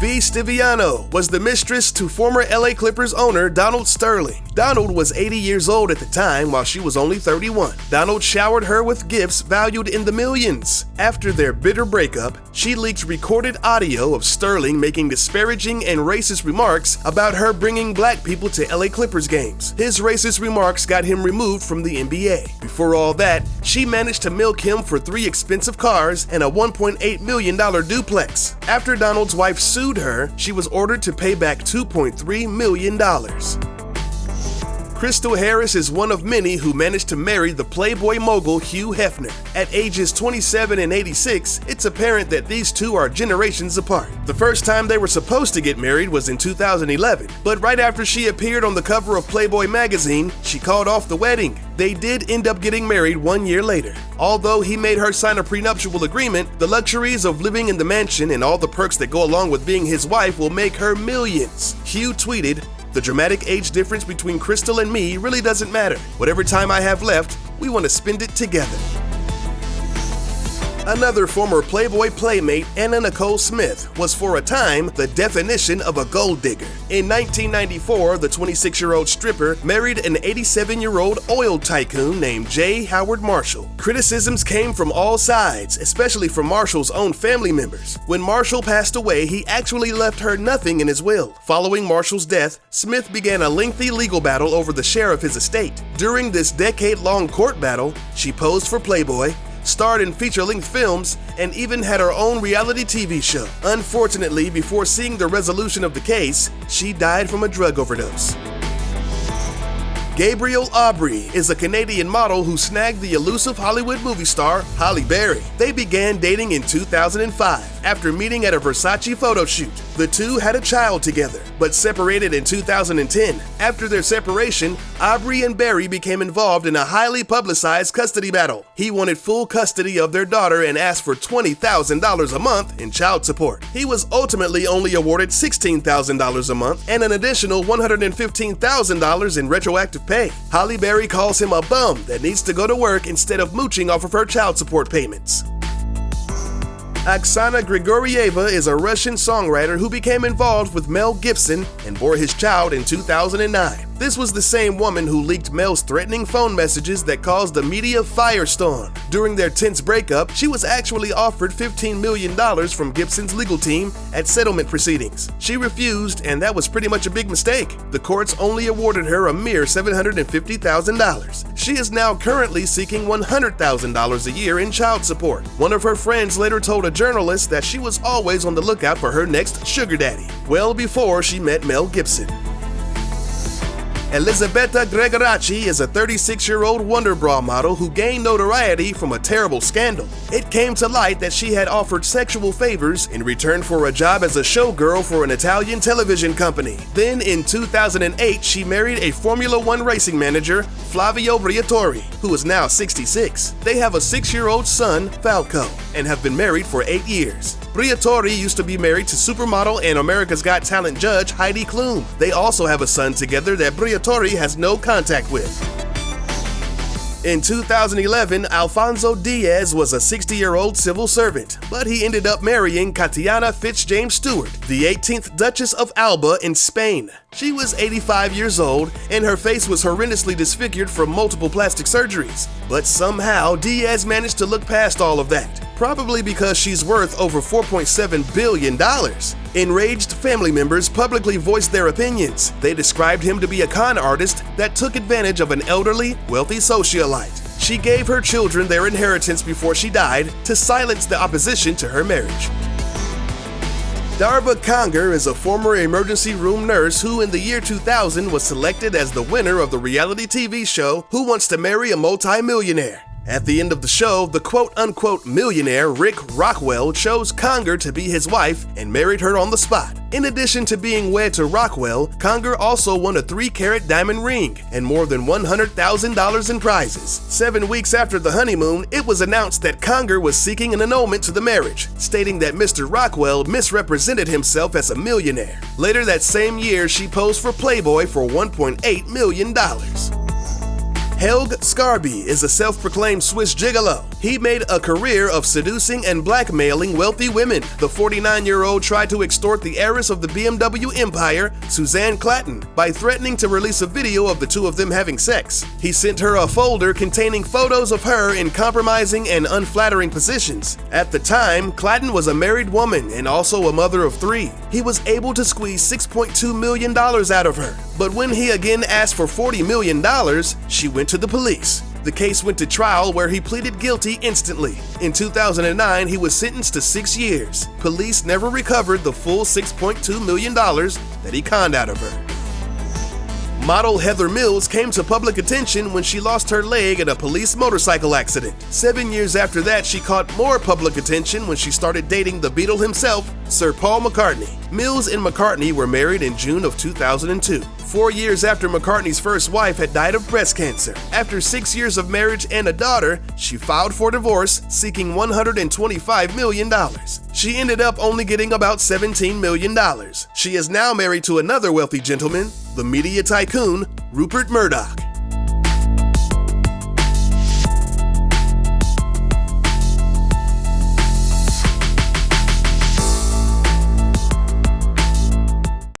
V. Stiviano was the mistress to former LA Clippers owner Donald Sterling. Donald was 80 years old at the time while she was only 31. Donald showered her with gifts valued in the millions. After their bitter breakup, she leaked recorded audio of Sterling making disparaging and racist remarks about her bringing black people to LA Clippers games. His racist remarks got him removed from the NBA. Before all that, she managed to milk him for 3 expensive cars and a $1.8 million duplex. After Donald's wife sued her, she was ordered to pay back $2.3 million. Crystal Harris is one of many who managed to marry the Playboy mogul Hugh Hefner. At ages 27 and 86, it's apparent that these two are generations apart. The first time they were supposed to get married was in 2011, but right after she appeared on the cover of Playboy magazine, she called off the wedding. They did end up getting married 1 year later. Although he made her sign a prenuptial agreement, the luxuries of living in the mansion and all the perks that go along with being his wife will make her millions. Hugh tweeted, "The dramatic age difference between Crystal and me really doesn't matter. Whatever time I have left, we want to spend it together." Another former Playboy playmate, Anna Nicole Smith, was for a time the definition of a gold digger. In 1994, the 26-year-old stripper married an 87-year-old oil tycoon named J. Howard Marshall. Criticisms came from all sides, especially from Marshall's own family members. When Marshall passed away, he actually left her nothing in his will. Following Marshall's death, Smith began a lengthy legal battle over the share of his estate. During this decade-long court battle, she posed for Playboy, starred in feature-length films, and even had her own reality TV show. Unfortunately, before seeing the resolution of the case, she died from a drug overdose. Gabriel Aubry is a Canadian model who snagged the elusive Hollywood movie star Halle Berry. They began dating in 2005 after meeting at a Versace photo shoot. The two had a child together, but separated in 2010. After their separation, Aubry and Berry became involved in a highly publicized custody battle. He wanted full custody of their daughter and asked for $20,000 a month in child support. He was ultimately only awarded $16,000 a month and an additional $115,000 in retroactive pay. Halle Berry calls him a bum that needs to go to work instead of mooching off of her child support payments. Oksana Grigorieva is a Russian songwriter who became involved with Mel Gibson and bore his child in 2009. This was the same woman who leaked Mel's threatening phone messages that caused a media firestorm. During their tense breakup, she was actually offered $15 million from Gibson's legal team at settlement proceedings. She refused, and that was pretty much a big mistake. The courts only awarded her a mere $750,000. She is now currently seeking $100,000 a year in child support. One of her friends later told a journalist that she was always on the lookout for her next sugar daddy, well before she met Mel Gibson. Elisabetta Guidi is a 36-year-old Wonder Bra model who gained notoriety from a terrible scandal. It came to light that she had offered sexual favors in return for a job as a showgirl for an Italian television company. Then in 2008, she married a Formula One racing manager, Flavio Briatore, who is now 66. They have a 6-year-old son, Falco, and have been married for 8 years. Briatore used to be married to supermodel and America's Got Talent judge Heidi Klum. They also have a son together that Briatore has no contact with. In 2011, Alfonso Diaz was a 60-year-old civil servant, but he ended up marrying Katiana Fitzjames Stewart, the 18th Duchess of Alba in Spain. She was 85 years old, and her face was horrendously disfigured from multiple plastic surgeries. But somehow, Diaz managed to look past all of that, probably because she's worth over $4.7 billion. Enraged family members publicly voiced their opinions. They described him to be a con artist that took advantage of an elderly, wealthy socialite. She gave her children their inheritance before she died to silence the opposition to her marriage. Darva Conger is a former emergency room nurse who in the year 2000 was selected as the winner of the reality TV show Who Wants to Marry a Multi-Millionaire. At the end of the show, the quote-unquote millionaire Rick Rockwell chose Conger to be his wife and married her on the spot. In addition to being wed to Rockwell, Conger also won a 3-carat diamond ring and more than $100,000 in prizes. 7 weeks after the honeymoon, it was announced that Conger was seeking an annulment to the marriage, stating that Mr. Rockwell misrepresented himself as a millionaire. Later that same year, she posed for Playboy for $1.8 million. Helge Scarby is a self-proclaimed Swiss gigolo. He made a career of seducing and blackmailing wealthy women. The 49-year-old tried to extort the heiress of the BMW empire, Susanne Clayton, by threatening to release a video of the two of them having sex. He sent her a folder containing photos of her in compromising and unflattering positions. At the time, Clayton was a married woman and also a mother of 3. He was able to squeeze $6.2 million out of her. But when he again asked for $40 million, she went to the police. The case went to trial where he pleaded guilty instantly. In 2009, he was sentenced to 6 years. Police never recovered the full $6.2 million that he conned out of her. Model Heather Mills came to public attention when she lost her leg in a police motorcycle accident. 7 years after that, she caught more public attention when she started dating the Beatle himself, Sir Paul McCartney. Mills and McCartney were married in June of 2002. 4 years after McCartney's first wife had died of breast cancer. After 6 years of marriage and a daughter, she filed for divorce, seeking $125 million. She ended up only getting about $17 million. She is now married to another wealthy gentleman, the media tycoon Rupert Murdoch.